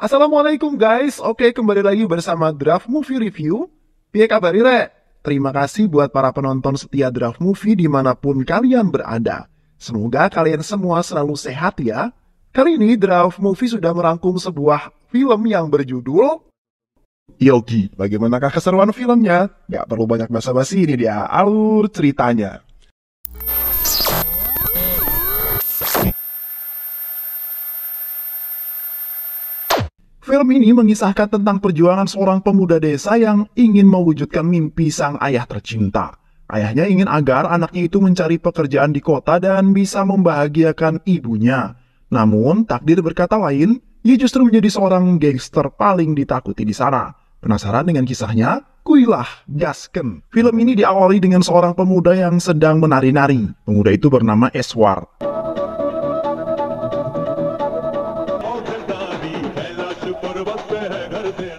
Assalamualaikum guys, oke kembali lagi bersama Draft Movie Review. Piye kabar Ire? Terima kasih buat para penonton setia Draft Movie dimanapun kalian berada. Semoga kalian semua selalu sehat ya. Kali ini Draft Movie sudah merangkum sebuah film yang berjudul Yogi. Bagaimanakah keseruan filmnya? Gak perlu banyak basa-basi, ini dia alur ceritanya. Film ini mengisahkan tentang perjuangan seorang pemuda desa yang ingin mewujudkan mimpi sang ayah tercinta. Ayahnya ingin agar anaknya itu mencari pekerjaan di kota dan bisa membahagiakan ibunya. Namun, takdir berkata lain, ia justru menjadi seorang gangster paling ditakuti di sana. Penasaran dengan kisahnya? Kuilah, gasken. Film ini diawali dengan seorang pemuda yang sedang menari-nari. Pemuda itu bernama Eswar.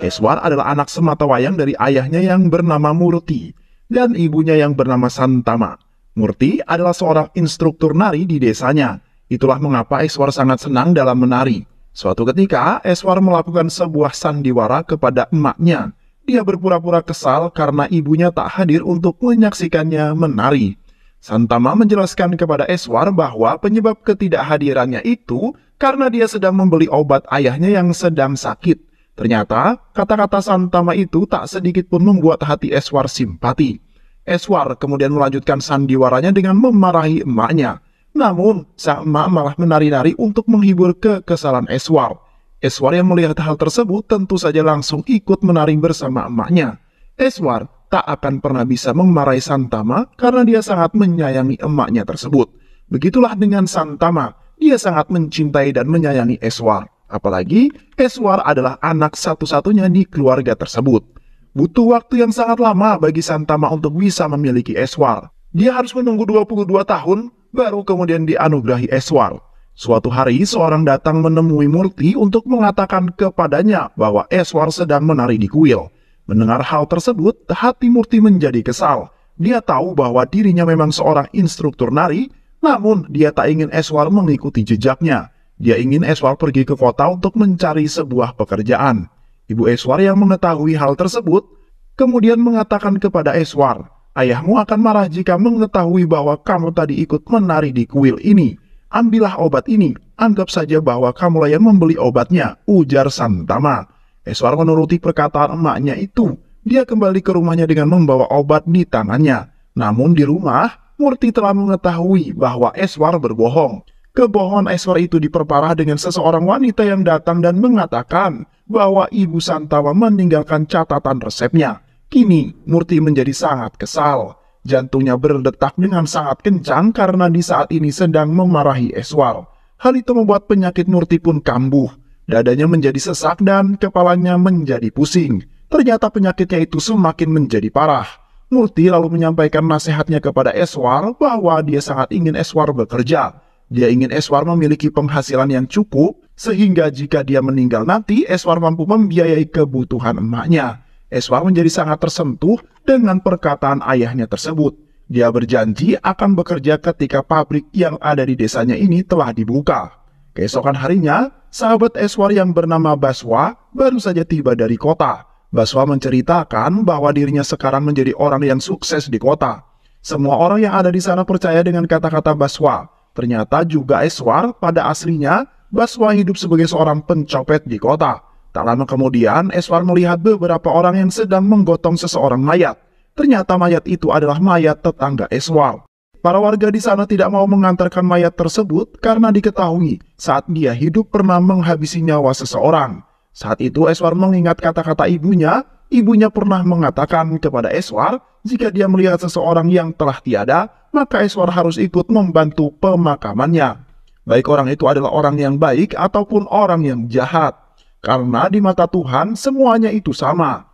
Eswar adalah anak sematawayang dari ayahnya yang bernama Murti dan ibunya yang bernama Santama. Murti adalah seorang instruktur nari di desanya. Itulah mengapa Eswar sangat senang dalam menari. Suatu ketika, Eswar melakukan sebuah sandiwara kepada emaknya. Dia berpura-pura kesal karena ibunya tak hadir untuk menyaksikannya menari. Santama menjelaskan kepada Eswar bahwa penyebab ketidakhadirannya itu karena dia sedang membeli obat ayahnya yang sedang sakit. Ternyata, kata-kata Santama itu tak sedikit pun membuat hati Eswar simpati. Eswar kemudian melanjutkan sandiwaranya dengan memarahi emaknya. Namun, sang emak malah menari-nari untuk menghibur kekesalan Eswar. Eswar yang melihat hal tersebut tentu saja langsung ikut menari bersama emaknya. Eswar tak akan pernah bisa memarahi Santama karena dia sangat menyayangi emaknya tersebut. Begitulah dengan Santama, dia sangat mencintai dan menyayangi Eswar. Apalagi, Eswar adalah anak satu-satunya di keluarga tersebut. Butuh waktu yang sangat lama bagi Santama untuk bisa memiliki Eswar. Dia harus menunggu 22 tahun, baru kemudian dianugerahi Eswar. Suatu hari, seorang datang menemui Murti untuk mengatakan kepadanya bahwa Eswar sedang menari di kuil. Mendengar hal tersebut, hati Murti menjadi kesal. Dia tahu bahwa dirinya memang seorang instruktur nari, namun dia tak ingin Eswar mengikuti jejaknya. Dia ingin Eswar pergi ke kota untuk mencari sebuah pekerjaan. Ibu Eswar yang mengetahui hal tersebut, kemudian mengatakan kepada Eswar, "Ayahmu akan marah jika mengetahui bahwa kamu tadi ikut menari di kuil ini. Ambillah obat ini, anggap saja bahwa kamulah yang membeli obatnya," ujar Santama. Eswar menuruti perkataan emaknya itu. Dia kembali ke rumahnya dengan membawa obat di tangannya. Namun di rumah, Murti telah mengetahui bahwa Eswar berbohong. Kebohongan Eswar itu diperparah dengan seseorang wanita yang datang dan mengatakan bahwa Ibu Santama meninggalkan catatan resepnya. Kini, Murti menjadi sangat kesal. Jantungnya berdetak dengan sangat kencang karena di saat ini sedang memarahi Eswar. Hal itu membuat penyakit Murti pun kambuh. Dadanya menjadi sesak dan kepalanya menjadi pusing. Ternyata penyakitnya itu semakin menjadi parah. Murti lalu menyampaikan nasihatnya kepada Eswar bahwa dia sangat ingin Eswar bekerja. Dia ingin Eswar memiliki penghasilan yang cukup, sehingga jika dia meninggal nanti, Eswar mampu membiayai kebutuhan emaknya. Eswar menjadi sangat tersentuh dengan perkataan ayahnya tersebut. Dia berjanji akan bekerja ketika pabrik yang ada di desanya ini telah dibuka. Keesokan harinya, sahabat Eswar yang bernama Baswa baru saja tiba dari kota. Baswa menceritakan bahwa dirinya sekarang menjadi orang yang sukses di kota. Semua orang yang ada di sana percaya dengan kata-kata Baswa. Ternyata juga Eswar pada aslinya, Baswa hidup sebagai seorang pencopet di kota. Tak lama kemudian, Eswar melihat beberapa orang yang sedang menggotong seseorang mayat. Ternyata mayat itu adalah mayat tetangga Eswar. Para warga di sana tidak mau mengantarkan mayat tersebut karena diketahui saat dia hidup pernah menghabisi nyawa seseorang. Saat itu Eswar mengingat kata-kata ibunya. Ibunya pernah mengatakan kepada Eswar, jika dia melihat seseorang yang telah tiada, maka Eswar harus ikut membantu pemakamannya. Baik orang itu adalah orang yang baik ataupun orang yang jahat. Karena di mata Tuhan semuanya itu sama.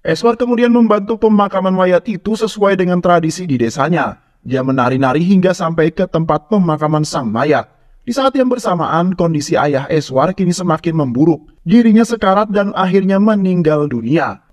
Eswar kemudian membantu pemakaman mayat itu sesuai dengan tradisi di desanya. Dia menari-nari hingga sampai ke tempat pemakaman sang mayat. Di saat yang bersamaan, kondisi ayah Eswar kini semakin memburuk. Dirinya sekarat dan akhirnya meninggal dunia.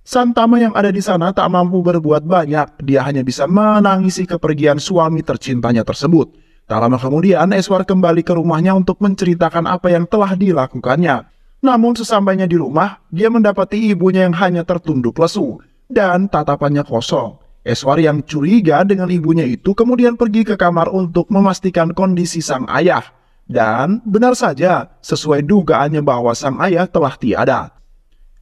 Santama yang ada di sana tak mampu berbuat banyak. Dia hanya bisa menangisi kepergian suami tercintanya tersebut. Tak lama kemudian, Eswar kembali ke rumahnya untuk menceritakan apa yang telah dilakukannya. Namun sesampainya di rumah, dia mendapati ibunya yang hanya tertunduk lesu dan tatapannya kosong. Eswar yang curiga dengan ibunya itu kemudian pergi ke kamar untuk memastikan kondisi sang ayah. Dan benar saja, sesuai dugaannya bahwa sang ayah telah tiada.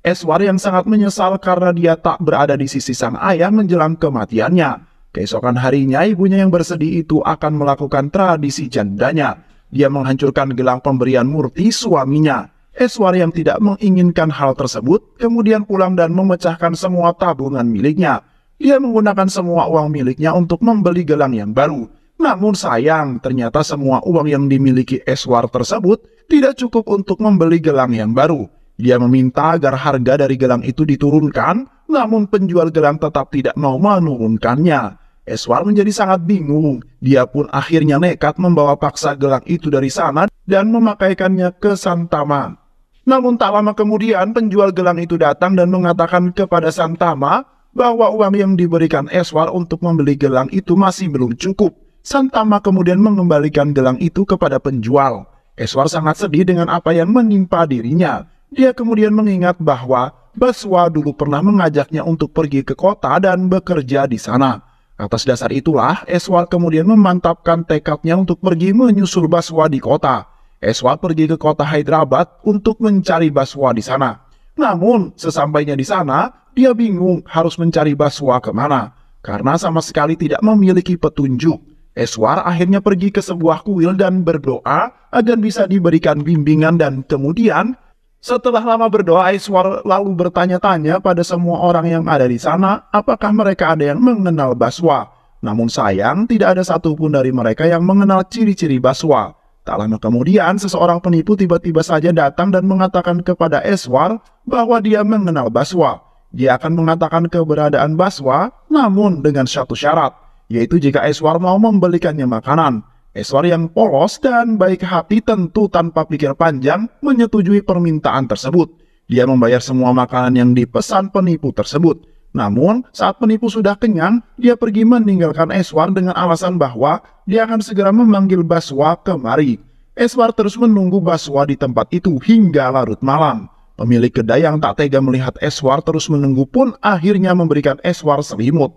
Eswar yang sangat menyesal karena dia tak berada di sisi sang ayah menjelang kematiannya. Keesokan harinya, ibunya yang bersedih itu akan melakukan tradisi jandanya. Dia menghancurkan gelang pemberian Murti suaminya. Eswar yang tidak menginginkan hal tersebut, kemudian pulang dan memecahkan semua tabungan miliknya. Dia menggunakan semua uang miliknya untuk membeli gelang yang baru. Namun sayang, ternyata semua uang yang dimiliki Eswar tersebut tidak cukup untuk membeli gelang yang baru. Dia meminta agar harga dari gelang itu diturunkan, namun penjual gelang tetap tidak mau menurunkannya. Eswar menjadi sangat bingung. Dia pun akhirnya nekat membawa paksa gelang itu dari sana dan memakaikannya ke Santama. Namun tak lama kemudian penjual gelang itu datang dan mengatakan kepada Santama bahwa uang yang diberikan Eswar untuk membeli gelang itu masih belum cukup. Santama kemudian mengembalikan gelang itu kepada penjual. Eswar sangat sedih dengan apa yang menimpa dirinya. Dia kemudian mengingat bahwa Baswa dulu pernah mengajaknya untuk pergi ke kota dan bekerja di sana. Atas dasar itulah, Eswar kemudian memantapkan tekadnya untuk pergi menyusul Baswa di kota. Eswar pergi ke kota Hyderabad untuk mencari Baswa di sana. Namun, sesampainya di sana, dia bingung harus mencari Baswa kemana, karena sama sekali tidak memiliki petunjuk. Eswar akhirnya pergi ke sebuah kuil dan berdoa agar bisa diberikan bimbingan dan kemudian setelah lama berdoa, Eswar lalu bertanya-tanya pada semua orang yang ada di sana apakah mereka ada yang mengenal Baswa. Namun sayang, tidak ada satupun dari mereka yang mengenal ciri-ciri Baswa. Tak lama kemudian, seseorang penipu tiba-tiba saja datang dan mengatakan kepada Eswar bahwa dia mengenal Baswa. Dia akan mengatakan keberadaan Baswa, namun dengan satu syarat, yaitu jika Eswar mau membelikannya makanan. Eswar yang polos dan baik hati tentu tanpa pikir panjang menyetujui permintaan tersebut. Dia membayar semua makanan yang dipesan penipu tersebut. Namun, saat penipu sudah kenyang, dia pergi meninggalkan Eswar dengan alasan bahwa dia akan segera memanggil Baswa kemari. Eswar terus menunggu Baswa di tempat itu hingga larut malam. Pemilik kedai yang tak tega melihat Eswar terus menunggu pun akhirnya memberikan Eswar selimut.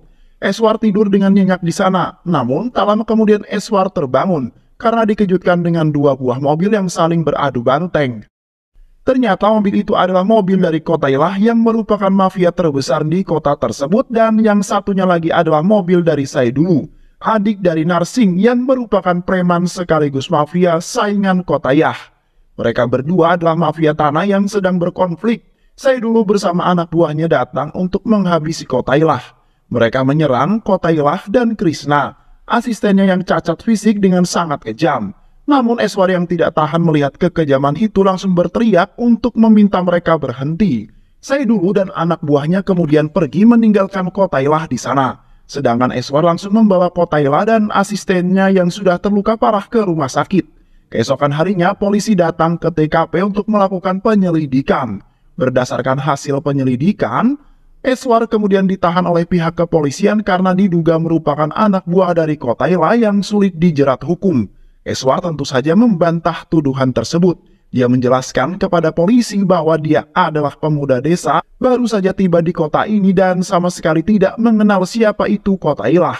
Eswar tidur dengan nyenyak di sana, namun tak lama kemudian Eswar terbangun karena dikejutkan dengan dua buah mobil yang saling beradu banteng. Ternyata mobil itu adalah mobil dari Kotailah yang merupakan mafia terbesar di kota tersebut dan yang satunya lagi adalah mobil dari Saidulu, adik dari Narsing yang merupakan preman sekaligus mafia saingan Kotayah. Mereka berdua adalah mafia tanah yang sedang berkonflik. Saidulu bersama anak buahnya datang untuk menghabisi Kotailah. Mereka menyerang Kotailah dan Krishna, asistennya yang cacat fisik dengan sangat kejam. Namun Eswar yang tidak tahan melihat kekejaman itu langsung berteriak untuk meminta mereka berhenti. Saidulu dan anak buahnya kemudian pergi meninggalkan Kotailah di sana. Sedangkan Eswar langsung membawa Kotailah dan asistennya yang sudah terluka parah ke rumah sakit. Keesokan harinya polisi datang ke TKP untuk melakukan penyelidikan. Berdasarkan hasil penyelidikan, Eswar kemudian ditahan oleh pihak kepolisian karena diduga merupakan anak buah dari Kotailah yang sulit dijerat hukum. Eswar tentu saja membantah tuduhan tersebut. Dia menjelaskan kepada polisi bahwa dia adalah pemuda desa, baru saja tiba di kota ini dan sama sekali tidak mengenal siapa itu Kotailah.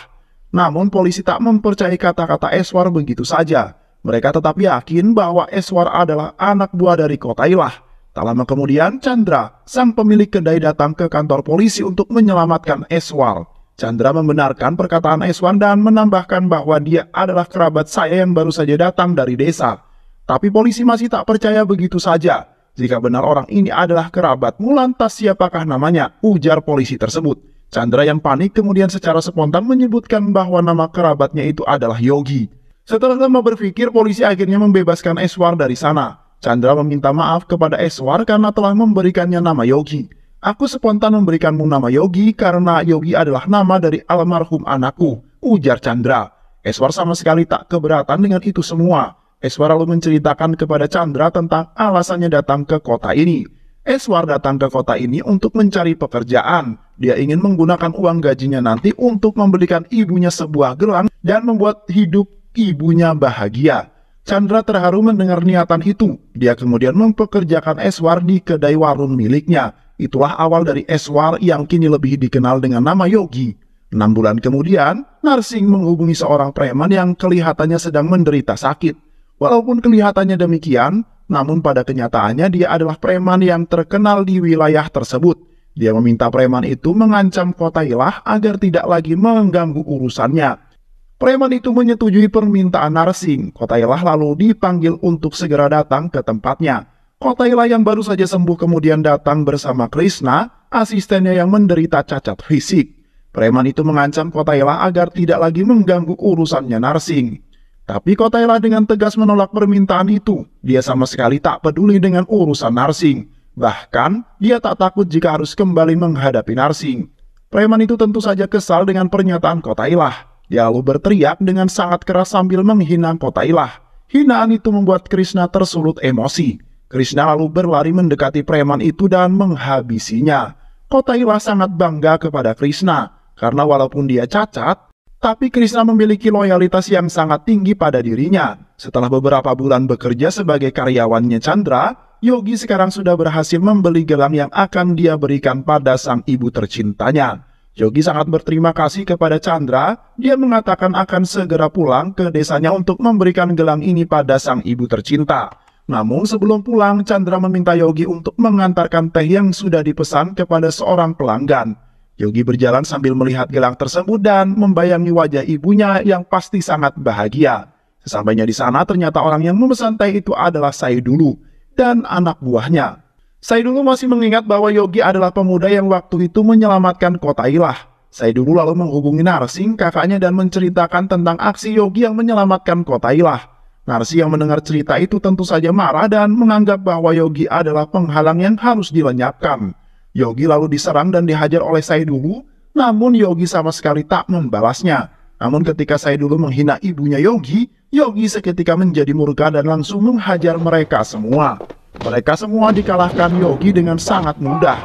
Namun polisi tak mempercayai kata-kata Eswar begitu saja. Mereka tetap yakin bahwa Eswar adalah anak buah dari Kotailah. Tak lama kemudian, Chandra, sang pemilik kedai datang ke kantor polisi untuk menyelamatkan Eswar. Chandra membenarkan perkataan Eswar dan menambahkan bahwa dia adalah kerabat saya yang baru saja datang dari desa. Tapi polisi masih tak percaya begitu saja. Jika benar orang ini adalah kerabatmu, lantas siapakah namanya? Ujar polisi tersebut. Chandra yang panik kemudian secara spontan menyebutkan bahwa nama kerabatnya itu adalah Yogi. Setelah lama berpikir, polisi akhirnya membebaskan Eswar dari sana. Chandra meminta maaf kepada Eswar karena telah memberikannya nama Yogi. Aku spontan memberikanmu nama Yogi karena Yogi adalah nama dari almarhum anakku, ujar Chandra. Eswar sama sekali tak keberatan dengan itu semua. Eswar lalu menceritakan kepada Chandra tentang alasannya datang ke kota ini. Eswar datang ke kota ini untuk mencari pekerjaan. Dia ingin menggunakan uang gajinya nanti untuk membelikan ibunya sebuah gelang dan membuat hidup ibunya bahagia. Chandra terharu mendengar niatan itu. Dia kemudian mempekerjakan Eswar di kedai warung miliknya. Itulah awal dari Eswar yang kini lebih dikenal dengan nama Yogi. 6 bulan kemudian, Narsing menghubungi seorang preman yang kelihatannya sedang menderita sakit. Walaupun kelihatannya demikian, namun pada kenyataannya dia adalah preman yang terkenal di wilayah tersebut. Dia meminta preman itu mengancam Kotailah agar tidak lagi mengganggu urusannya. Preman itu menyetujui permintaan Narsing. Kotailah lalu dipanggil untuk segera datang ke tempatnya. Kotailah yang baru saja sembuh kemudian datang bersama Krishna, asistennya yang menderita cacat fisik. Preman itu mengancam Kotailah agar tidak lagi mengganggu urusannya Narsing. Tapi Kotailah dengan tegas menolak permintaan itu. Dia sama sekali tak peduli dengan urusan Narsing. Bahkan, dia tak takut jika harus kembali menghadapi Narsing. Preman itu tentu saja kesal dengan pernyataan Kotailah. Dia lalu berteriak dengan sangat keras sambil menghina Kotailah. Hinaan itu membuat Krishna tersulut emosi. Krishna lalu berlari mendekati preman itu dan menghabisinya. Kotailah sangat bangga kepada Krishna, karena walaupun dia cacat, tapi Krishna memiliki loyalitas yang sangat tinggi pada dirinya. Setelah beberapa bulan bekerja sebagai karyawannya Chandra, Yogi sekarang sudah berhasil membeli gelang yang akan dia berikan pada sang ibu tercintanya. Yogi sangat berterima kasih kepada Chandra. Dia mengatakan akan segera pulang ke desanya untuk memberikan gelang ini pada sang ibu tercinta. Namun sebelum pulang, Chandra meminta Yogi untuk mengantarkan teh yang sudah dipesan kepada seorang pelanggan. Yogi berjalan sambil melihat gelang tersebut dan membayangi wajah ibunya yang pasti sangat bahagia. Sesampainya di sana, ternyata orang yang memesan teh itu adalah Saidulu dan anak buahnya. Saidulu masih mengingat bahwa Yogi adalah pemuda yang waktu itu menyelamatkan Kotailah. Saidulu lalu menghubungi Narsing, kakaknya, dan menceritakan tentang aksi Yogi yang menyelamatkan Kotailah. Narsing yang mendengar cerita itu tentu saja marah dan menganggap bahwa Yogi adalah penghalang yang harus dilenyapkan. Yogi lalu diserang dan dihajar oleh Saidulu, namun Yogi sama sekali tak membalasnya. Namun ketika Saidulu menghina ibunya Yogi, Yogi seketika menjadi murka dan langsung menghajar mereka semua. Mereka semua dikalahkan Yogi dengan sangat mudah.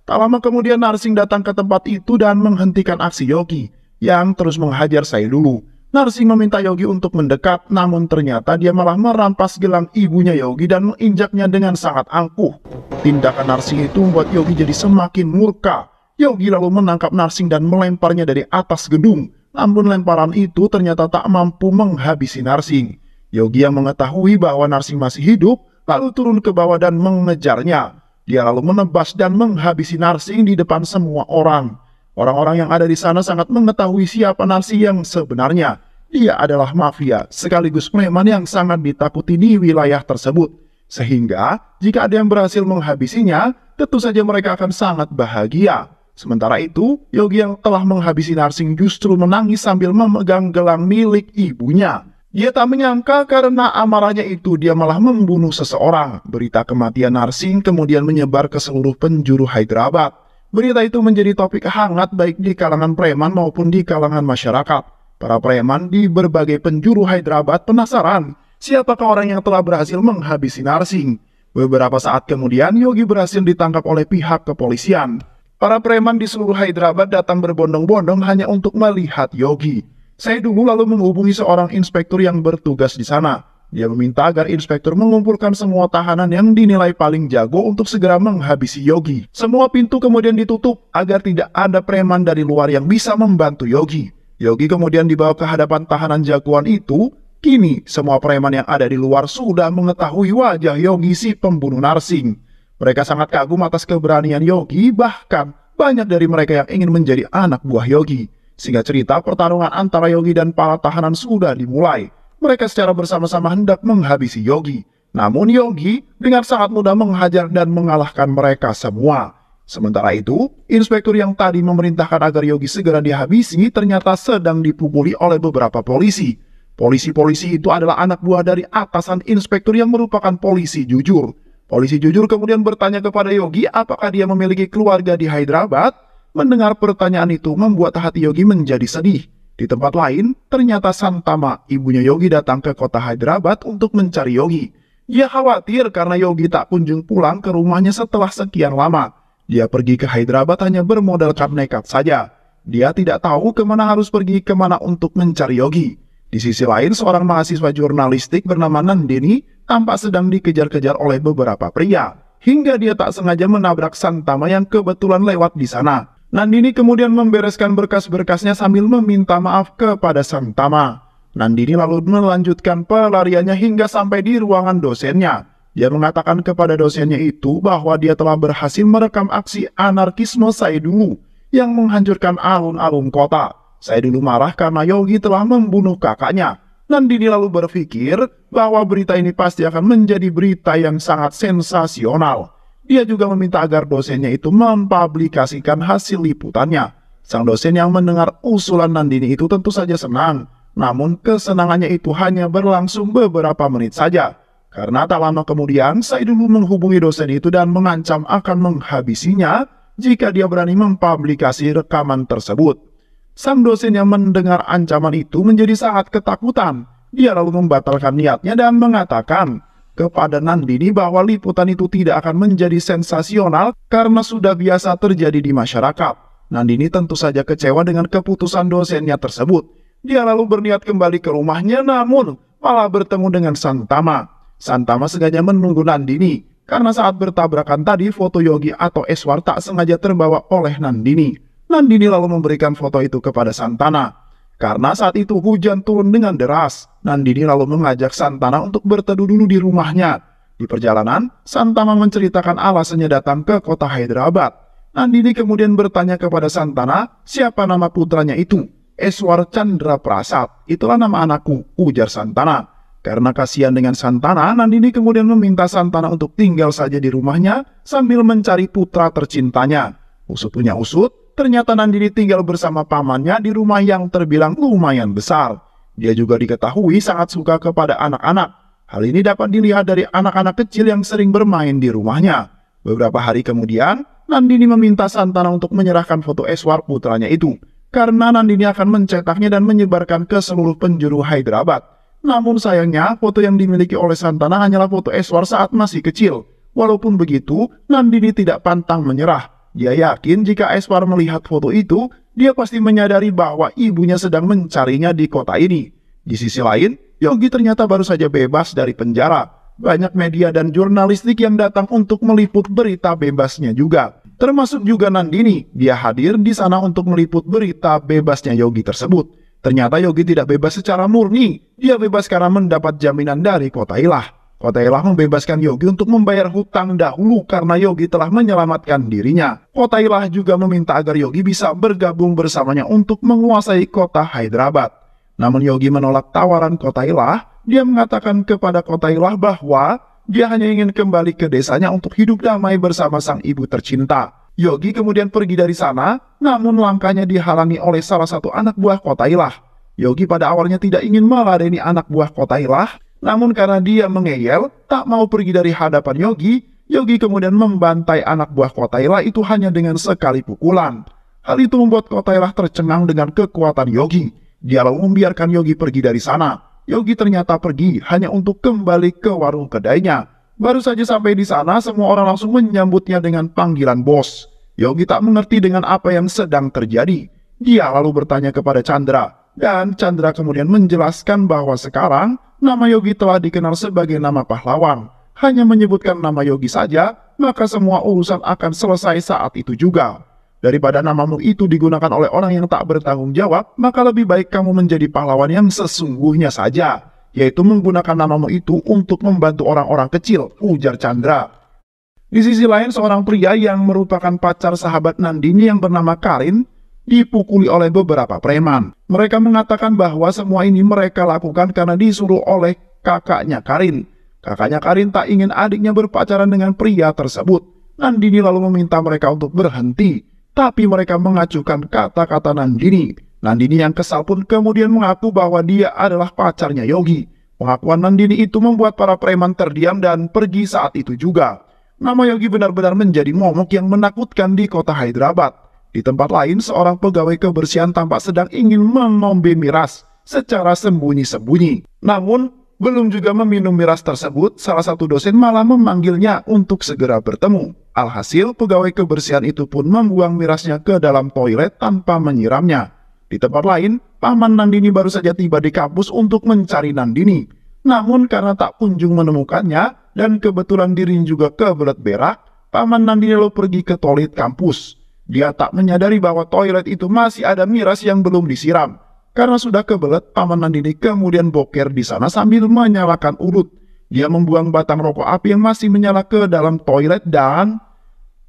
Tak lama kemudian Narsing datang ke tempat itu dan menghentikan aksi Yogi yang terus menghajar Saidulu. Narsing meminta Yogi untuk mendekat, namun ternyata dia malah merampas gelang ibunya Yogi dan menginjaknya dengan sangat angkuh. Tindakan Narsing itu membuat Yogi jadi semakin murka. Yogi lalu menangkap Narsing dan melemparnya dari atas gedung. Namun lemparan itu ternyata tak mampu menghabisi Narsing. Yogi yang mengetahui bahwa Narsing masih hidup, lalu turun ke bawah dan mengejarnya. Dia lalu menebas dan menghabisi Narsing di depan semua orang. Orang-orang yang ada di sana sangat mengetahui siapa Narsing yang sebenarnya. Dia adalah mafia, sekaligus preman yang sangat ditakuti di wilayah tersebut. Sehingga, jika ada yang berhasil menghabisinya, tentu saja mereka akan sangat bahagia. Sementara itu, Yogi yang telah menghabisi Narsing justru menangis sambil memegang gelang milik ibunya. Dia tak menyangka karena amarahnya itu dia malah membunuh seseorang. Berita kematian Narsing kemudian menyebar ke seluruh penjuru Hyderabad. Berita itu menjadi topik hangat baik di kalangan preman maupun di kalangan masyarakat. Para preman di berbagai penjuru Hyderabad penasaran siapakah orang yang telah berhasil menghabisi Narsing. Beberapa saat kemudian Yogi berhasil ditangkap oleh pihak kepolisian. Para preman di seluruh Hyderabad datang berbondong-bondong hanya untuk melihat Yogi. Saidulu lalu menghubungi seorang inspektur yang bertugas di sana. Dia meminta agar inspektur mengumpulkan semua tahanan yang dinilai paling jago untuk segera menghabisi Yogi. Semua pintu kemudian ditutup agar tidak ada preman dari luar yang bisa membantu Yogi. Yogi kemudian dibawa ke hadapan tahanan jagoan itu. Kini semua preman yang ada di luar sudah mengetahui wajah Yogi si pembunuh Narsing. Mereka sangat kagum atas keberanian Yogi, bahkan banyak dari mereka yang ingin menjadi anak buah Yogi. Singkat cerita, pertarungan antara Yogi dan para tahanan sudah dimulai. Mereka secara bersama-sama hendak menghabisi Yogi. Namun Yogi dengan sangat mudah menghajar dan mengalahkan mereka semua. Sementara itu, inspektur yang tadi memerintahkan agar Yogi segera dihabisi ternyata sedang dipukuli oleh beberapa polisi. Polisi-polisi itu adalah anak buah dari atasan inspektur yang merupakan polisi jujur. Polisi jujur kemudian bertanya kepada Yogi apakah dia memiliki keluarga di Hyderabad. Mendengar pertanyaan itu membuat hati Yogi menjadi sedih. Di tempat lain, ternyata Santama, ibunya Yogi datang ke kota Hyderabad untuk mencari Yogi. Dia khawatir karena Yogi tak kunjung pulang ke rumahnya setelah sekian lama. Dia pergi ke Hyderabad hanya bermodalkan nekat saja. Dia tidak tahu kemana harus pergi kemana untuk mencari Yogi. Di sisi lain, seorang mahasiswa jurnalistik bernama Nandini tampak sedang dikejar-kejar oleh beberapa pria, hingga dia tak sengaja menabrak Santama yang kebetulan lewat di sana. Nandini kemudian membereskan berkas-berkasnya sambil meminta maaf kepada Santama. Nandini lalu melanjutkan pelariannya hingga sampai di ruangan dosennya. Dia mengatakan kepada dosennya itu bahwa dia telah berhasil merekam aksi anarkisme Saidulu yang menghancurkan alun-alun kota. Saidulu marah karena Yogi telah membunuh kakaknya. Nandini lalu berpikir bahwa berita ini pasti akan menjadi berita yang sangat sensasional. Dia juga meminta agar dosennya itu mempublikasikan hasil liputannya. Sang dosen yang mendengar usulan Nandini itu tentu saja senang. Namun kesenangannya itu hanya berlangsung beberapa menit saja. Karena tak lama kemudian, Saidulu menghubungi dosen itu dan mengancam akan menghabisinya jika dia berani mempublikasi rekaman tersebut. Sang dosen yang mendengar ancaman itu menjadi sangat ketakutan. Dia lalu membatalkan niatnya dan mengatakan kepada Nandini bahwa liputan itu tidak akan menjadi sensasional karena sudah biasa terjadi di masyarakat. Nandini tentu saja kecewa dengan keputusan dosennya tersebut. Dia lalu berniat kembali ke rumahnya, namun malah bertemu dengan Santama. Santama sengaja menunggu Nandini, karena saat bertabrakan tadi foto Yogi atau Eswar tak sengaja terbawa oleh Nandini. Nandini lalu memberikan foto itu kepada Santana. Karena saat itu hujan turun dengan deras, Nandini lalu mengajak Santana untuk berteduh dulu di rumahnya. Di perjalanan, Santama menceritakan alasannya datang ke kota Hyderabad. Nandini kemudian bertanya kepada Santana, siapa nama putranya itu? Eswar Chandra Prasad, itulah nama anakku, ujar Santana. Karena kasihan dengan Santana, Nandini kemudian meminta Santana untuk tinggal saja di rumahnya sambil mencari putra tercintanya. Usut punya usut, ternyata Nandini tinggal bersama pamannya di rumah yang terbilang lumayan besar. Dia juga diketahui sangat suka kepada anak-anak. Hal ini dapat dilihat dari anak-anak kecil yang sering bermain di rumahnya. Beberapa hari kemudian, Nandini meminta Santana untuk menyerahkan foto Eswar putranya itu. Karena Nandini akan mencetaknya dan menyebarkan ke seluruh penjuru Hyderabad. Namun sayangnya, foto yang dimiliki oleh Santana hanyalah foto Eswar saat masih kecil. Walaupun begitu, Nandini tidak pantang menyerah. Dia yakin jika Eswar melihat foto itu, dia pasti menyadari bahwa ibunya sedang mencarinya di kota ini. Di sisi lain, Yogi ternyata baru saja bebas dari penjara. Banyak media dan jurnalistik yang datang untuk meliput berita bebasnya juga. Termasuk juga Nandini, dia hadir di sana untuk meliput berita bebasnya Yogi tersebut. Ternyata Yogi tidak bebas secara murni, dia bebas karena mendapat jaminan dari Kota Ilah. Kota Ilah membebaskan Yogi untuk membayar hutang dahulu karena Yogi telah menyelamatkan dirinya. Kota Ilah juga meminta agar Yogi bisa bergabung bersamanya untuk menguasai kota Hyderabad. Namun Yogi menolak tawaran Kota Ilah, dia mengatakan kepada Kota Ilah bahwa dia hanya ingin kembali ke desanya untuk hidup damai bersama sang ibu tercinta. Yogi kemudian pergi dari sana, namun langkahnya dihalangi oleh salah satu anak buah Kota Ilah. Yogi pada awalnya tidak ingin meladeni anak buah Kota Ilah, namun karena dia mengeyel, tak mau pergi dari hadapan Yogi, Yogi kemudian membantai anak buah Kota Ilah itu hanya dengan sekali pukulan. Hal itu membuat Kota Ilah tercengang dengan kekuatan Yogi. Dia lalu membiarkan Yogi pergi dari sana. Yogi ternyata pergi hanya untuk kembali ke warung kedainya. Baru saja sampai di sana, semua orang langsung menyambutnya dengan panggilan bos. Yogi tak mengerti dengan apa yang sedang terjadi. Dia lalu bertanya kepada Chandra, dan Chandra kemudian menjelaskan bahwa sekarang nama Yogi telah dikenal sebagai nama pahlawan. Hanya menyebutkan nama Yogi saja, maka semua urusan akan selesai saat itu juga. Daripada namamu itu digunakan oleh orang yang tak bertanggung jawab, maka lebih baik kamu menjadi pahlawan yang sesungguhnya saja, yaitu menggunakan namamu itu untuk membantu orang-orang kecil, ujar Chandra. Di sisi lain, seorang pria yang merupakan pacar sahabat Nandini yang bernama Karin dipukuli oleh beberapa preman. Mereka mengatakan bahwa semua ini mereka lakukan karena disuruh oleh kakaknya Karin. Kakaknya Karin tak ingin adiknya berpacaran dengan pria tersebut. Nandini lalu meminta mereka untuk berhenti. Tapi mereka mengacuhkan kata-kata Nandini. Nandini yang kesal pun kemudian mengaku bahwa dia adalah pacarnya Yogi. Pengakuan Nandini itu membuat para preman terdiam dan pergi saat itu juga. Nama Yogi benar-benar menjadi momok yang menakutkan di kota Hyderabad. Di tempat lain, seorang pegawai kebersihan tampak sedang ingin mengombe miras secara sembunyi-sembunyi. Namun, Belum juga meminum miras tersebut, salah satu dosen malah memanggilnya untuk segera bertemu. Alhasil, pegawai kebersihan itu pun membuang mirasnya ke dalam toilet tanpa menyiramnya. Di tempat lain, Paman Nandini baru saja tiba di kampus untuk mencari Nandini. Namun karena tak kunjung menemukannya, dan kebetulan dirinya juga kebelet berak, Paman Nandini lalu pergi ke toilet kampus. Dia tak menyadari bahwa toilet itu masih ada miras yang belum disiram. Karena sudah kebelet, Paman Nandini kemudian boker di sana sambil menyalakan urut. Dia membuang batang rokok api yang masih menyala ke dalam toilet dan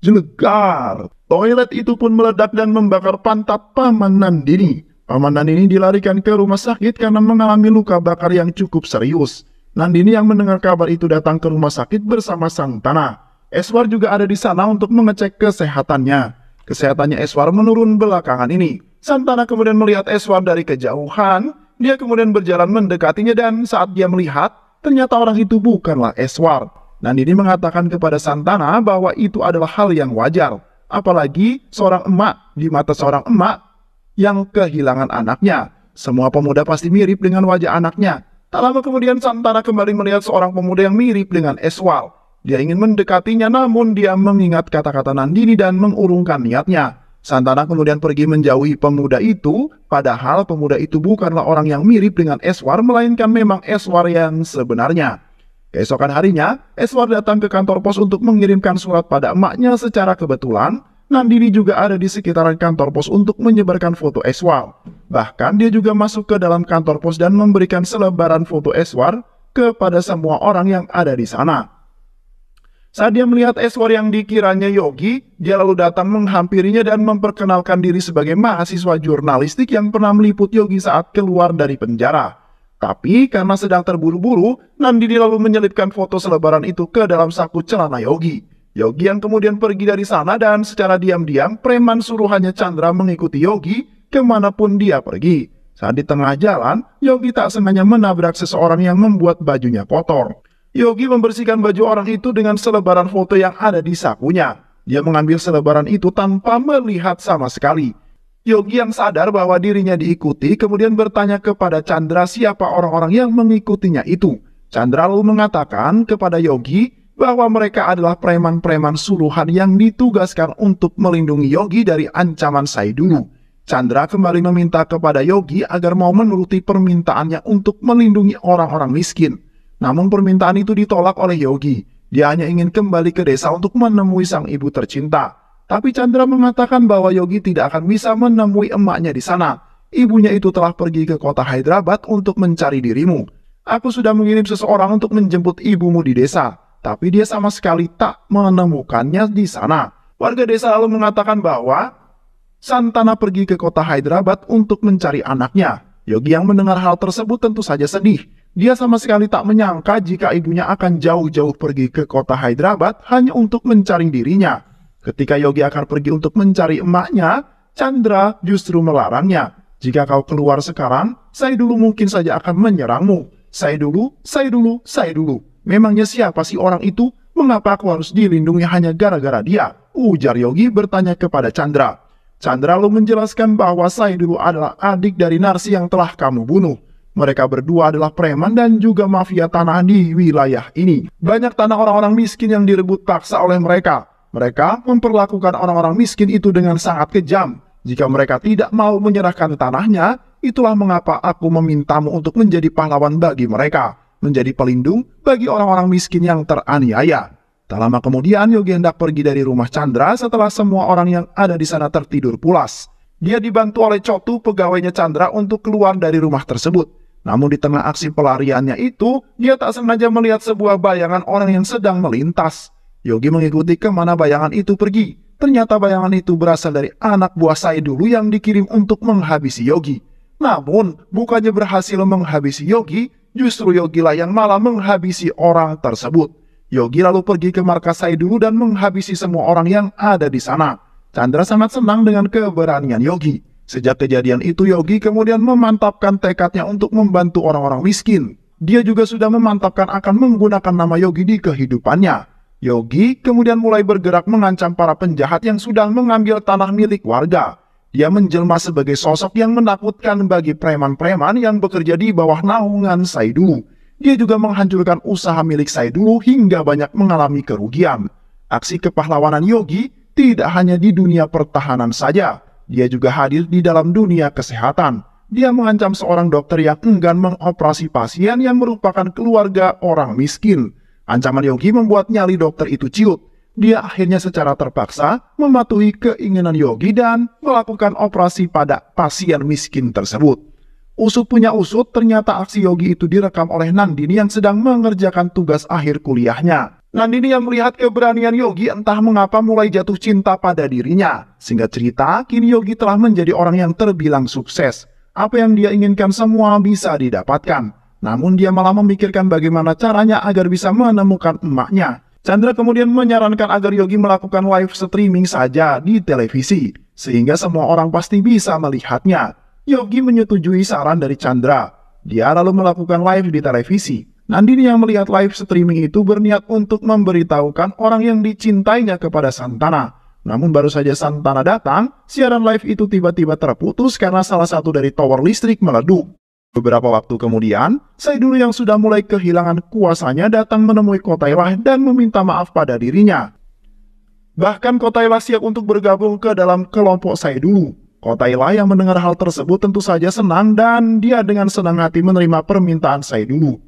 jelegar. Toilet itu pun meledak dan membakar pantat Paman Nandini. Paman Nandini dilarikan ke rumah sakit karena mengalami luka bakar yang cukup serius. Nandini yang mendengar kabar itu datang ke rumah sakit bersama Santana. Eswar juga ada di sana untuk mengecek kesehatannya. Kesehatannya Eswar menurun belakangan ini. Santana kemudian melihat Eswar dari kejauhan. Dia kemudian berjalan mendekatinya dan saat dia melihat, ternyata orang itu bukanlah Eswar. Nandini mengatakan kepada Santana bahwa itu adalah hal yang wajar. Apalagi seorang emak, di mata seorang emak yang kehilangan anaknya. Semua pemuda pasti mirip dengan wajah anaknya. Tak lama kemudian Santana kembali melihat seorang pemuda yang mirip dengan Eswar. Dia ingin mendekatinya namun dia mengingat kata-kata Nandini dan mengurungkan niatnya. Santana kemudian pergi menjauhi pemuda itu, padahal pemuda itu bukanlah orang yang mirip dengan Eswar, melainkan memang Eswar yang sebenarnya. Keesokan harinya, Eswar datang ke kantor pos untuk mengirimkan surat pada emaknya. Secara kebetulan, Nandini juga ada di sekitaran kantor pos untuk menyebarkan foto Eswar. Bahkan dia juga masuk ke dalam kantor pos dan memberikan selebaran foto Eswar kepada semua orang yang ada di sana. Saat dia melihat Eswar yang dikiranya Yogi, dia lalu datang menghampirinya dan memperkenalkan diri sebagai mahasiswa jurnalistik yang pernah meliput Yogi saat keluar dari penjara. Tapi karena sedang terburu-buru, Nandini lalu menyelipkan foto selebaran itu ke dalam saku celana Yogi. Yogi yang kemudian pergi dari sana dan secara diam-diam preman suruhannya Chandra mengikuti Yogi kemanapun dia pergi. Saat di tengah jalan, Yogi tak sengaja menabrak seseorang yang membuat bajunya kotor. Yogi membersihkan baju orang itu dengan selebaran foto yang ada di sakunya. Dia mengambil selebaran itu tanpa melihat sama sekali. Yogi yang sadar bahwa dirinya diikuti kemudian bertanya kepada Chandra siapa orang-orang yang mengikutinya itu. Chandra lalu mengatakan kepada Yogi bahwa mereka adalah preman-preman suruhan yang ditugaskan untuk melindungi Yogi dari ancaman Saidulu. Chandra kembali meminta kepada Yogi agar mau menuruti permintaannya untuk melindungi orang-orang miskin. Namun permintaan itu ditolak oleh Yogi. Dia hanya ingin kembali ke desa untuk menemui sang ibu tercinta. Tapi Chandra mengatakan bahwa Yogi tidak akan bisa menemui emaknya di sana. Ibunya itu telah pergi ke kota Hyderabad untuk mencari dirimu. Aku sudah mengirim seseorang untuk menjemput ibumu di desa. Tapi dia sama sekali tak menemukannya di sana. Warga desa lalu mengatakan bahwa Santana pergi ke kota Hyderabad untuk mencari anaknya. Yogi yang mendengar hal tersebut tentu saja sedih. Dia sama sekali tak menyangka jika ibunya akan jauh-jauh pergi ke kota Hyderabad hanya untuk mencari dirinya. Ketika Yogi akan pergi untuk mencari emaknya, Chandra justru melarangnya. Jika kau keluar sekarang, saya dulu mungkin saja akan menyerangmu. Saya dulu. Memangnya siapa sih orang itu? Mengapa aku harus dilindungi hanya gara-gara dia? Ujar Yogi bertanya kepada Chandra. Chandra lalu menjelaskan bahwa saya dulu adalah adik dari Narsi yang telah kamu bunuh. Mereka berdua adalah preman dan juga mafia tanah di wilayah ini. Banyak tanah orang-orang miskin yang direbut paksa oleh mereka. Mereka memperlakukan orang-orang miskin itu dengan sangat kejam. Jika mereka tidak mau menyerahkan tanahnya, itulah mengapa aku memintamu untuk menjadi pahlawan bagi mereka. Menjadi pelindung bagi orang-orang miskin yang teraniaya. Tak lama kemudian Yogi hendak pergi dari rumah Chandra setelah semua orang yang ada di sana tertidur pulas. Dia dibantu oleh Chotu, pegawainya Chandra, untuk keluar dari rumah tersebut. Namun di tengah aksi pelariannya itu, dia tak sengaja melihat sebuah bayangan orang yang sedang melintas. Yogi mengikuti kemana bayangan itu pergi. Ternyata bayangan itu berasal dari anak buah Saidulu yang dikirim untuk menghabisi Yogi. Namun, bukannya berhasil menghabisi Yogi, justru Yogi lah yang malah menghabisi orang tersebut. Yogi lalu pergi ke markas Saidulu dan menghabisi semua orang yang ada di sana. Chandra sangat senang dengan keberanian Yogi. Sejak kejadian itu, Yogi kemudian memantapkan tekadnya untuk membantu orang-orang miskin. Dia juga sudah memantapkan akan menggunakan nama Yogi di kehidupannya. Yogi kemudian mulai bergerak mengancam para penjahat yang sudah mengambil tanah milik warga. Dia menjelma sebagai sosok yang menakutkan bagi preman-preman yang bekerja di bawah naungan Saidulu. Dia juga menghancurkan usaha milik Saidulu hingga banyak mengalami kerugian. Aksi kepahlawanan Yogi tidak hanya di dunia pertahanan saja, dia juga hadir di dalam dunia kesehatan. Dia mengancam seorang dokter yang enggan mengoperasi pasien yang merupakan keluarga orang miskin. Ancaman Yogi membuat nyali dokter itu ciut. Dia akhirnya secara terpaksa mematuhi keinginan Yogi dan melakukan operasi pada pasien miskin tersebut. Usut punya usut, ternyata aksi Yogi itu direkam oleh Nandini yang sedang mengerjakan tugas akhir kuliahnya. Nandini yang melihat keberanian Yogi entah mengapa mulai jatuh cinta pada dirinya. Singkat cerita, kini Yogi telah menjadi orang yang terbilang sukses. Apa yang dia inginkan semua bisa didapatkan. Namun dia malah memikirkan bagaimana caranya agar bisa menemukan emaknya. Chandra kemudian menyarankan agar Yogi melakukan live streaming saja di televisi, sehingga semua orang pasti bisa melihatnya. Yogi menyetujui saran dari Chandra. Dia lalu melakukan live di televisi. Nandini yang melihat live streaming itu berniat untuk memberitahukan orang yang dicintainya kepada Santana. Namun baru saja Santana datang, siaran live itu tiba-tiba terputus karena salah satu dari tower listrik meleduk. Beberapa waktu kemudian, Saidulu yang sudah mulai kehilangan kuasanya datang menemui Kotailah dan meminta maaf pada dirinya. Bahkan Kotailah siap untuk bergabung ke dalam kelompok Saidulu. Kotailah yang mendengar hal tersebut tentu saja senang dan dia dengan senang hati menerima permintaan Saidulu.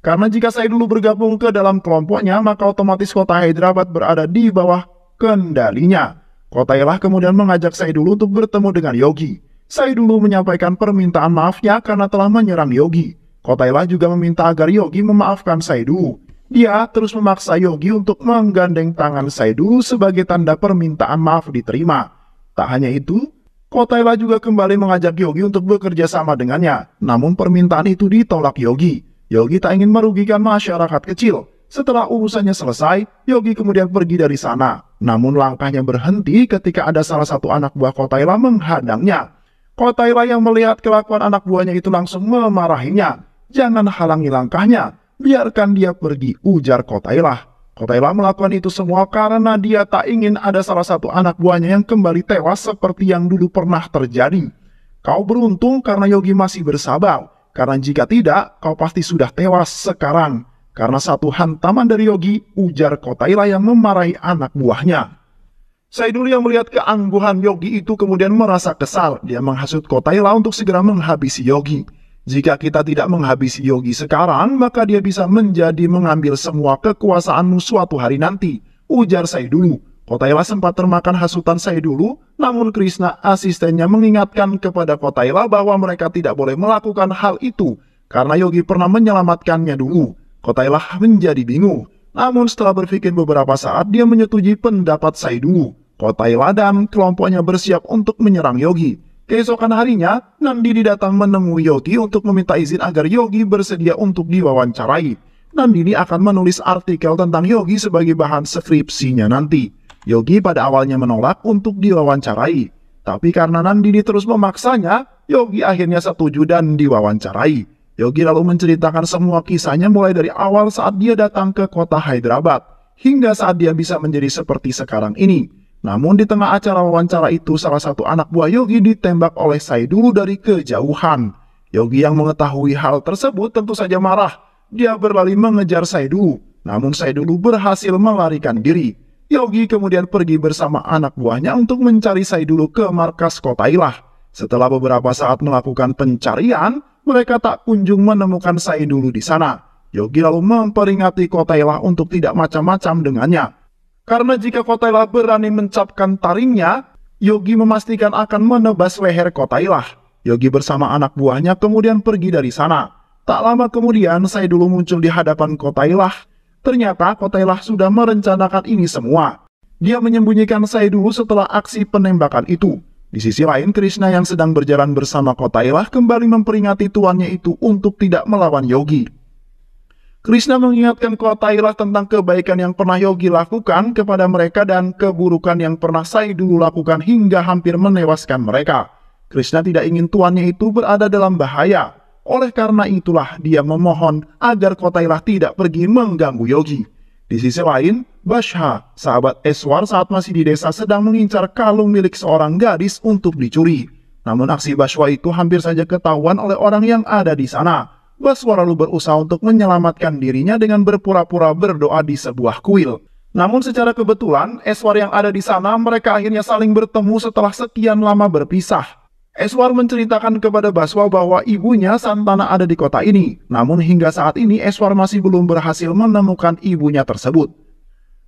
Karena jika Saidulu bergabung ke dalam kelompoknya, maka otomatis kota Hyderabad berada di bawah kendalinya. Kotailah kemudian mengajak Saidulu untuk bertemu dengan Yogi. Saidulu menyampaikan permintaan maafnya karena telah menyerang Yogi. Kotailah juga meminta agar Yogi memaafkan Saidulu. Dia terus memaksa Yogi untuk menggandeng tangan Saidulu sebagai tanda permintaan maaf diterima. Tak hanya itu, Kotailah juga kembali mengajak Yogi untuk bekerja sama dengannya. Namun permintaan itu ditolak Yogi. Yogi tak ingin merugikan masyarakat kecil. Setelah urusannya selesai, Yogi kemudian pergi dari sana. Namun langkahnya berhenti ketika ada salah satu anak buah Kotailah menghadangnya. Kotailah yang melihat kelakuan anak buahnya itu langsung memarahinya. Jangan halangi langkahnya, biarkan dia pergi, ujar Kotailah. Kotailah melakukan itu semua karena dia tak ingin ada salah satu anak buahnya yang kembali tewas seperti yang dulu pernah terjadi. Kau beruntung karena Yogi masih bersabar, karena jika tidak, kau pasti sudah tewas sekarang. Karena satu hantaman dari Yogi, ujar Kotailah yang memarahi anak buahnya. Saidulu yang melihat keangguhan Yogi itu kemudian merasa kesal. Dia menghasut Kotailah untuk segera menghabisi Yogi. Jika kita tidak menghabisi Yogi sekarang, maka dia bisa menjadi mengambil semua kekuasaanmu suatu hari nanti, ujar Saidulu. Kotailah sempat termakan hasutan Saidulu, namun Krishna asistennya mengingatkan kepada Kotailah bahwa mereka tidak boleh melakukan hal itu, karena Yogi pernah menyelamatkannya dulu. Kotailah menjadi bingung, namun setelah berpikir beberapa saat, dia menyetujui pendapat Saidulu. Kotailah dan kelompoknya bersiap untuk menyerang Yogi. Keesokan harinya, Nandini datang menemui Yogi untuk meminta izin agar Yogi bersedia untuk diwawancarai. Nandini akan menulis artikel tentang Yogi sebagai bahan skripsinya nanti. Yogi pada awalnya menolak untuk diwawancarai. Tapi karena Nandini terus memaksanya, Yogi akhirnya setuju dan diwawancarai. Yogi lalu menceritakan semua kisahnya mulai dari awal saat dia datang ke kota Hyderabad, hingga saat dia bisa menjadi seperti sekarang ini. Namun di tengah acara wawancara itu, salah satu anak buah Yogi ditembak oleh Saidulu dari kejauhan. Yogi yang mengetahui hal tersebut tentu saja marah. Dia berlari mengejar Saidulu, namun Saidulu berhasil melarikan diri. Yogi kemudian pergi bersama anak buahnya untuk mencari Saidulu ke markas Kotailah. Setelah beberapa saat melakukan pencarian, mereka tak kunjung menemukan Saidulu di sana. Yogi lalu memperingati Kotailah untuk tidak macam-macam dengannya. Karena jika Kotailah berani mencapkan taringnya, Yogi memastikan akan menebas leher Kotailah. Yogi bersama anak buahnya kemudian pergi dari sana. Tak lama kemudian, Saidulu muncul di hadapan Kotailah. Ternyata Kotailah sudah merencanakan ini semua. Dia menyembunyikan Saidulu setelah aksi penembakan itu. Di sisi lain, Krishna yang sedang berjalan bersama Kotailah kembali memperingati tuannya itu untuk tidak melawan Yogi. Krishna mengingatkan Kotailah tentang kebaikan yang pernah Yogi lakukan kepada mereka dan keburukan yang pernah Saidulu lakukan hingga hampir menewaskan mereka. Krishna tidak ingin tuannya itu berada dalam bahaya. Oleh karena itulah dia memohon agar Kotailah tidak pergi mengganggu Yogi. Di sisi lain, Basha, sahabat Eswar saat masih di desa sedang mengincar kalung milik seorang gadis untuk dicuri. Namun aksi Bashwa itu hampir saja ketahuan oleh orang yang ada di sana. Baswa lalu berusaha untuk menyelamatkan dirinya dengan berpura-pura berdoa di sebuah kuil. Namun secara kebetulan, Eswar yang ada di sana mereka akhirnya saling bertemu setelah sekian lama berpisah. Eswar menceritakan kepada Baswa bahwa ibunya Santana ada di kota ini. Namun hingga saat ini Eswar masih belum berhasil menemukan ibunya tersebut.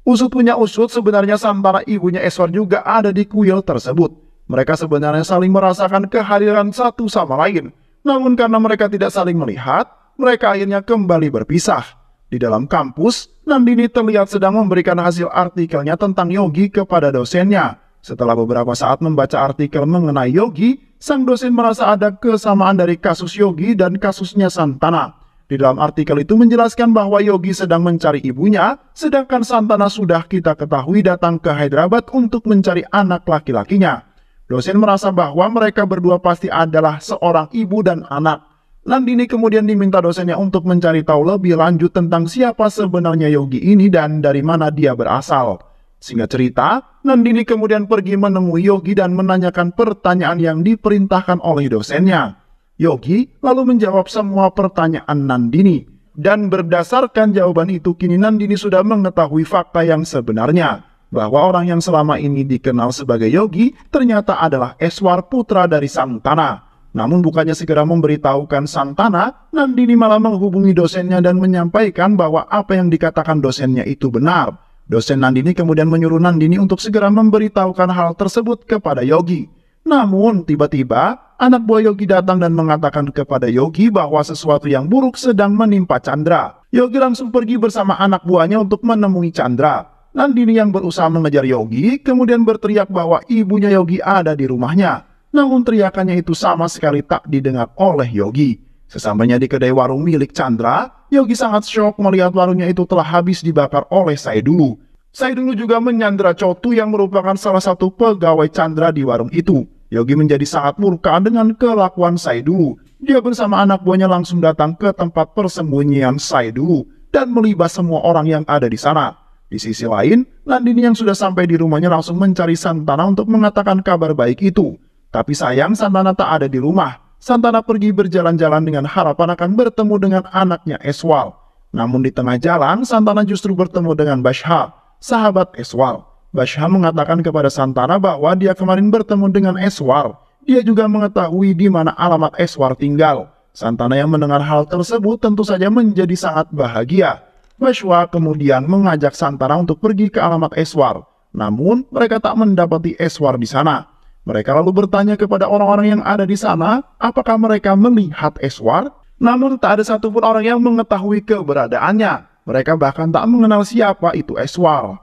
Usut punya usut, sebenarnya Santana ibunya Eswar juga ada di kuil tersebut. Mereka sebenarnya saling merasakan kehadiran satu sama lain. Namun karena mereka tidak saling melihat, mereka akhirnya kembali berpisah. Di dalam kampus, Nandini terlihat sedang memberikan hasil artikelnya tentang Yogi kepada dosennya. Setelah beberapa saat membaca artikel mengenai Yogi, sang dosen merasa ada kesamaan dari kasus Yogi dan kasusnya Santana. Di dalam artikel itu menjelaskan bahwa Yogi sedang mencari ibunya, sedangkan Santana sudah kita ketahui datang ke Hyderabad untuk mencari anak laki-lakinya. Dosen merasa bahwa mereka berdua pasti adalah seorang ibu dan anak. Nandini kemudian diminta dosennya untuk mencari tahu lebih lanjut tentang siapa sebenarnya Yogi ini dan dari mana dia berasal. Singkat cerita, Nandini kemudian pergi menemui Yogi dan menanyakan pertanyaan yang diperintahkan oleh dosennya. Yogi lalu menjawab semua pertanyaan Nandini. Dan berdasarkan jawaban itu, kini Nandini sudah mengetahui fakta yang sebenarnya. Bahwa orang yang selama ini dikenal sebagai Yogi ternyata adalah Eswar, putra dari Santana. Namun bukannya segera memberitahukan Santana, Nandini malah menghubungi dosennya dan menyampaikan bahwa apa yang dikatakan dosennya itu benar. Dosen Nandini kemudian menyuruh Nandini untuk segera memberitahukan hal tersebut kepada Yogi. Namun tiba-tiba anak buah Yogi datang dan mengatakan kepada Yogi bahwa sesuatu yang buruk sedang menimpa Chandra. Yogi langsung pergi bersama anak buahnya untuk menemui Chandra. Nandini yang berusaha mengejar Yogi kemudian berteriak bahwa ibunya Yogi ada di rumahnya. Namun teriakannya itu sama sekali tak didengar oleh Yogi. Sesampainya di kedai warung milik Chandra, Yogi sangat syok melihat warungnya itu telah habis dibakar oleh Saidulu. Saidulu juga menyandra Chotu yang merupakan salah satu pegawai Chandra di warung itu. Yogi menjadi sangat murka dengan kelakuan Saidulu. Dia bersama anak buahnya langsung datang ke tempat persembunyian Saidulu dan melibas semua orang yang ada di sana. Di sisi lain, Nandini yang sudah sampai di rumahnya langsung mencari Santana untuk mengatakan kabar baik itu. Tapi sayang Santana tak ada di rumah. Santana pergi berjalan-jalan dengan harapan akan bertemu dengan anaknya Eswal. Namun di tengah jalan, Santana justru bertemu dengan Bashha, sahabat Eswal. Bashha mengatakan kepada Santana bahwa dia kemarin bertemu dengan Eswar. Dia juga mengetahui di mana alamat Eswar tinggal. Santana yang mendengar hal tersebut tentu saja menjadi sangat bahagia. Bashha kemudian mengajak Santana untuk pergi ke alamat Eswar. Namun mereka tak mendapati Eswar di sana. Mereka lalu bertanya kepada orang-orang yang ada di sana, apakah mereka melihat Eswar? Namun tak ada satupun orang yang mengetahui keberadaannya. Mereka bahkan tak mengenal siapa itu Eswar.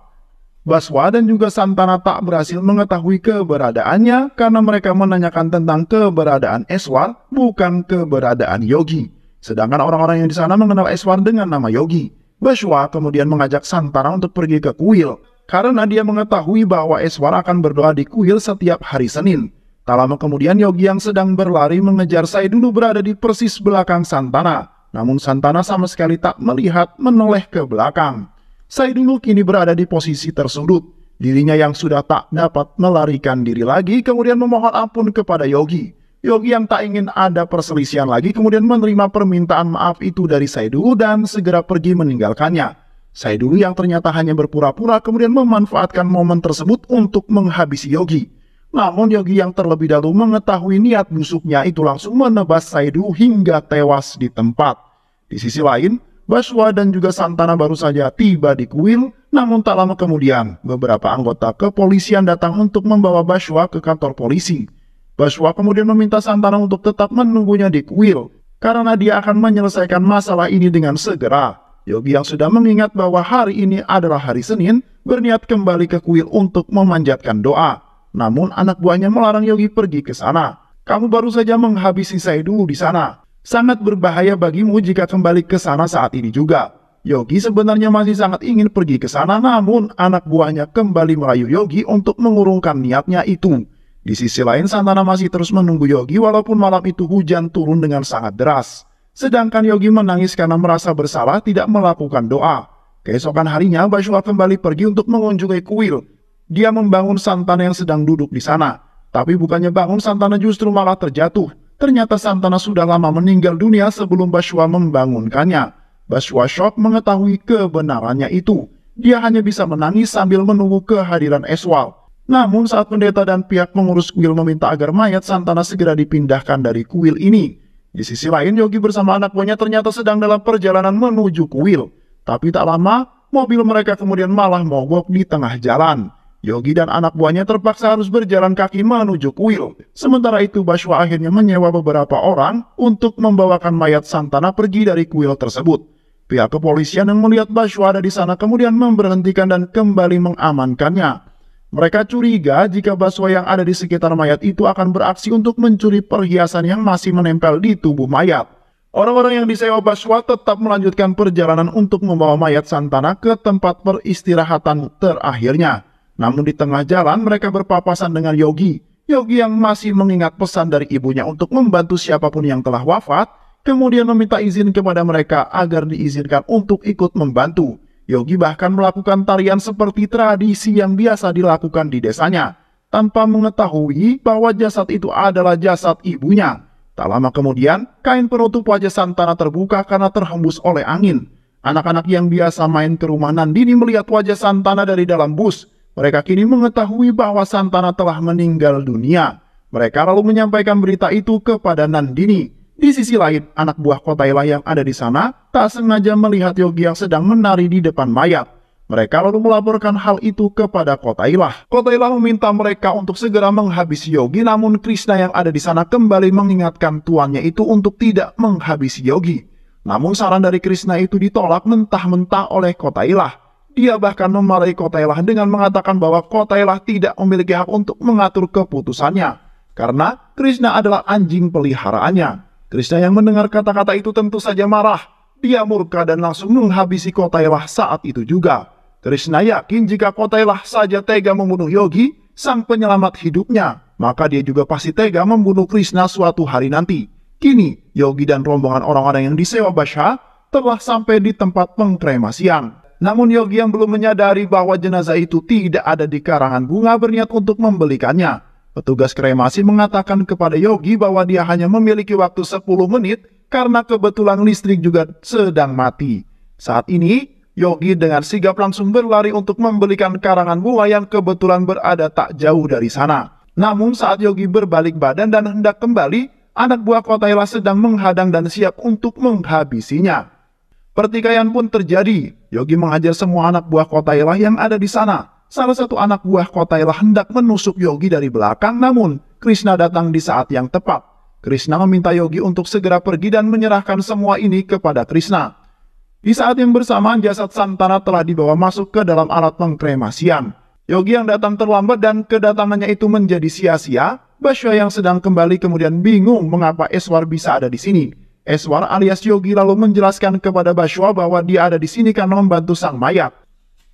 Baswa dan juga Santana tak berhasil mengetahui keberadaannya karena mereka menanyakan tentang keberadaan Eswar, bukan keberadaan Yogi. Sedangkan orang-orang yang di sana mengenal Eswar dengan nama Yogi. Baswa kemudian mengajak Santana untuk pergi ke kuil, karena dia mengetahui bahwa Eswar akan berdoa di kuil setiap hari Senin. Tak lama kemudian Yogi yang sedang berlari mengejar Saidulu berada di persis belakang Santana. Namun Santana sama sekali tak melihat menoleh ke belakang. Saidulu kini berada di posisi tersudut. Dirinya yang sudah tak dapat melarikan diri lagi kemudian memohon ampun kepada Yogi. Yogi yang tak ingin ada perselisihan lagi kemudian menerima permintaan maaf itu dari Saidulu dan segera pergi meninggalkannya. Saidulu yang ternyata hanya berpura-pura kemudian memanfaatkan momen tersebut untuk menghabisi Yogi. Namun Yogi yang terlebih dahulu mengetahui niat busuknya itu langsung menebas Saidulu hingga tewas di tempat. Di sisi lain, Baswa dan juga Santana baru saja tiba di kuil, namun tak lama kemudian beberapa anggota kepolisian datang untuk membawa Baswa ke kantor polisi. Baswa kemudian meminta Santana untuk tetap menunggunya di kuil, karena dia akan menyelesaikan masalah ini dengan segera. Yogi yang sudah mengingat bahwa hari ini adalah hari Senin, berniat kembali ke kuil untuk memanjatkan doa. Namun anak buahnya melarang Yogi pergi ke sana. Kamu baru saja menghabisi Saidulu di sana. Sangat berbahaya bagimu jika kembali ke sana saat ini juga. Yogi sebenarnya masih sangat ingin pergi ke sana, namun anak buahnya kembali merayu Yogi untuk mengurungkan niatnya itu. Di sisi lain, Santana masih terus menunggu Yogi walaupun malam itu hujan turun dengan sangat deras. Sedangkan Yogi menangis karena merasa bersalah tidak melakukan doa. Keesokan harinya, Baswa kembali pergi untuk mengunjungi kuil. Dia membangun Santana yang sedang duduk di sana. Tapi bukannya bangun, Santana justru malah terjatuh. Ternyata Santana sudah lama meninggal dunia sebelum Bashwa membangunkannya. Bashwa shock mengetahui kebenarannya itu. Dia hanya bisa menangis sambil menunggu kehadiran Eswal. Namun saat pendeta dan pihak pengurus kuil meminta agar mayat Santana segera dipindahkan dari kuil ini. Di sisi lain, Yogi bersama anak buahnya ternyata sedang dalam perjalanan menuju kuil. Tapi tak lama, mobil mereka kemudian malah mogok di tengah jalan. Yogi dan anak buahnya terpaksa harus berjalan kaki menuju kuil. Sementara itu, Bashwa akhirnya menyewa beberapa orang untuk membawakan mayat Santana pergi dari kuil tersebut. Pihak kepolisian yang melihat Bashwa ada di sana kemudian memberhentikan dan kembali mengamankannya. Mereka curiga jika Bashwa yang ada di sekitar mayat itu akan beraksi untuk mencuri perhiasan yang masih menempel di tubuh mayat. Orang-orang yang disewa Bashwa tetap melanjutkan perjalanan untuk membawa mayat Santana ke tempat peristirahatan terakhirnya. Namun di tengah jalan mereka berpapasan dengan Yogi. Yogi yang masih mengingat pesan dari ibunya untuk membantu siapapun yang telah wafat, kemudian meminta izin kepada mereka agar diizinkan untuk ikut membantu. Yogi bahkan melakukan tarian seperti tradisi yang biasa dilakukan di desanya, tanpa mengetahui bahwa jasad itu adalah jasad ibunya. Tak lama kemudian, kain penutup wajah Santana terbuka karena terhembus oleh angin. Anak-anak yang biasa main ke rumah Nandini melihat wajah Santana dari dalam bus. Mereka kini mengetahui bahwa Santana telah meninggal dunia. Mereka lalu menyampaikan berita itu kepada Nandini. Di sisi lain, anak buah Kotaila yang ada di sana tak sengaja melihat Yogi yang sedang menari di depan mayat. Mereka lalu melaporkan hal itu kepada Kotaila. Kotaila meminta mereka untuk segera menghabisi Yogi, namun Krishna yang ada di sana kembali mengingatkan tuannya itu untuk tidak menghabisi Yogi. Namun saran dari Krishna itu ditolak mentah-mentah oleh Kotaila. Dia bahkan memarahi Kotaila dengan mengatakan bahwa Kotaila tidak memiliki hak untuk mengatur keputusannya, karena Krishna adalah anjing peliharaannya. Krishna yang mendengar kata-kata itu tentu saja marah. Dia murka dan langsung menghabisi Kotaila saat itu juga. Krishna yakin jika Kotaila saja tega membunuh Yogi, sang penyelamat hidupnya, maka dia juga pasti tega membunuh Krishna suatu hari nanti. Kini, Yogi dan rombongan orang-orang yang disewa Bashwa telah sampai di tempat pengkremasian. Namun Yogi yang belum menyadari bahwa jenazah itu tidak ada di karangan bunga berniat untuk membelikannya. Petugas kremasi mengatakan kepada Yogi bahwa dia hanya memiliki waktu 10 menit karena kebetulan listrik juga sedang mati. Saat ini, Yogi dengan sigap langsung berlari untuk membelikan karangan bunga yang kebetulan berada tak jauh dari sana. Namun saat Yogi berbalik badan dan hendak kembali, anak buah Kotaila sedang menghadang dan siap untuk menghabisinya. Pertikaian pun terjadi. Yogi menghajar semua anak buah Kotaila yang ada di sana. Salah satu anak buah Kotaila hendak menusuk Yogi dari belakang, namun Krishna datang di saat yang tepat. Krishna meminta Yogi untuk segera pergi dan menyerahkan semua ini kepada Krishna. Di saat yang bersamaan, jasad Santana telah dibawa masuk ke dalam alat pengkremasian. Yogi yang datang terlambat dan kedatangannya itu menjadi sia-sia. Bashwa yang sedang kembali kemudian bingung mengapa Eswar bisa ada di sini. Eswar alias Yogi lalu menjelaskan kepada Bashwa bahwa dia ada di sini karena membantu sang mayat.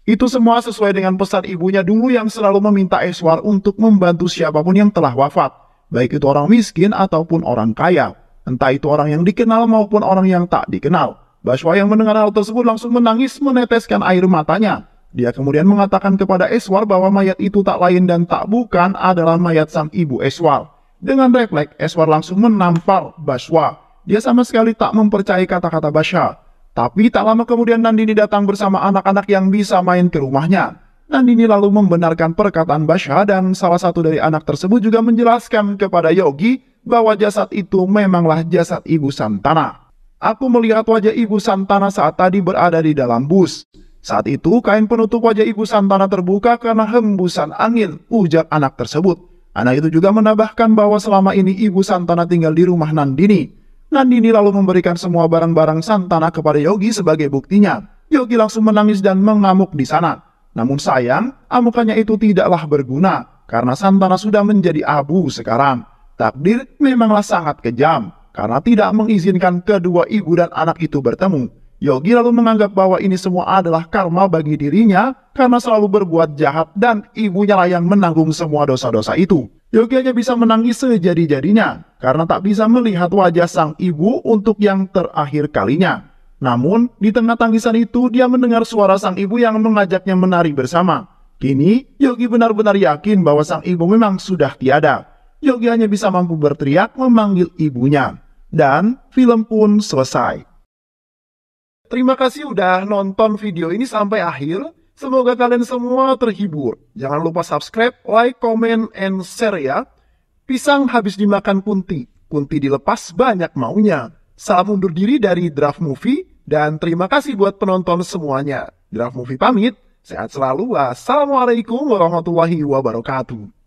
Itu semua sesuai dengan pesan ibunya dulu yang selalu meminta Eswar untuk membantu siapapun yang telah wafat, baik itu orang miskin ataupun orang kaya, entah itu orang yang dikenal maupun orang yang tak dikenal. Bashwa yang mendengar hal tersebut langsung menangis meneteskan air matanya. Dia kemudian mengatakan kepada Eswar bahwa mayat itu tak lain dan tak bukan adalah mayat sang ibu Eswar. Dengan refleks, Eswar langsung menampar Bashwa. Dia sama sekali tak mempercayai kata-kata Bashwa. Tapi tak lama kemudian Nandini datang bersama anak-anak yang bisa main ke rumahnya. Nandini lalu membenarkan perkataan Bashwa dan salah satu dari anak tersebut juga menjelaskan kepada Yogi bahwa jasad itu memanglah jasad ibu Santana. Aku melihat wajah ibu Santana saat tadi berada di dalam bus. Saat itu kain penutup wajah ibu Santana terbuka karena hembusan angin, ujar anak tersebut. Anak itu juga menambahkan bahwa selama ini ibu Santana tinggal di rumah Nandini. Nandini lalu memberikan semua barang-barang Santana kepada Yogi sebagai buktinya. Yogi langsung menangis dan mengamuk di sana. Namun sayang, amukannya itu tidaklah berguna, karena Santana sudah menjadi abu sekarang. Takdir memanglah sangat kejam, karena tidak mengizinkan kedua ibu dan anak itu bertemu. Yogi lalu menganggap bahwa ini semua adalah karma bagi dirinya, karena selalu berbuat jahat dan ibunya lah yang menanggung semua dosa-dosa itu. Yogi hanya bisa menangis sejadi-jadinya, karena tak bisa melihat wajah sang ibu untuk yang terakhir kalinya. Namun, di tengah tangisan itu, dia mendengar suara sang ibu yang mengajaknya menari bersama. Kini, Yogi benar-benar yakin bahwa sang ibu memang sudah tiada. Yogi hanya bisa mampu berteriak memanggil ibunya. Dan film pun selesai. Terima kasih udah nonton video ini sampai akhir. Semoga kalian semua terhibur. Jangan lupa subscribe, like, comment, and share ya. Pisang habis dimakan Kunti. Kunti dilepas banyak maunya. Salam undur diri dari Draft Movie. Dan terima kasih buat penonton semuanya. Draft Movie pamit. Sehat selalu. Wassalamualaikum warahmatullahi wabarakatuh.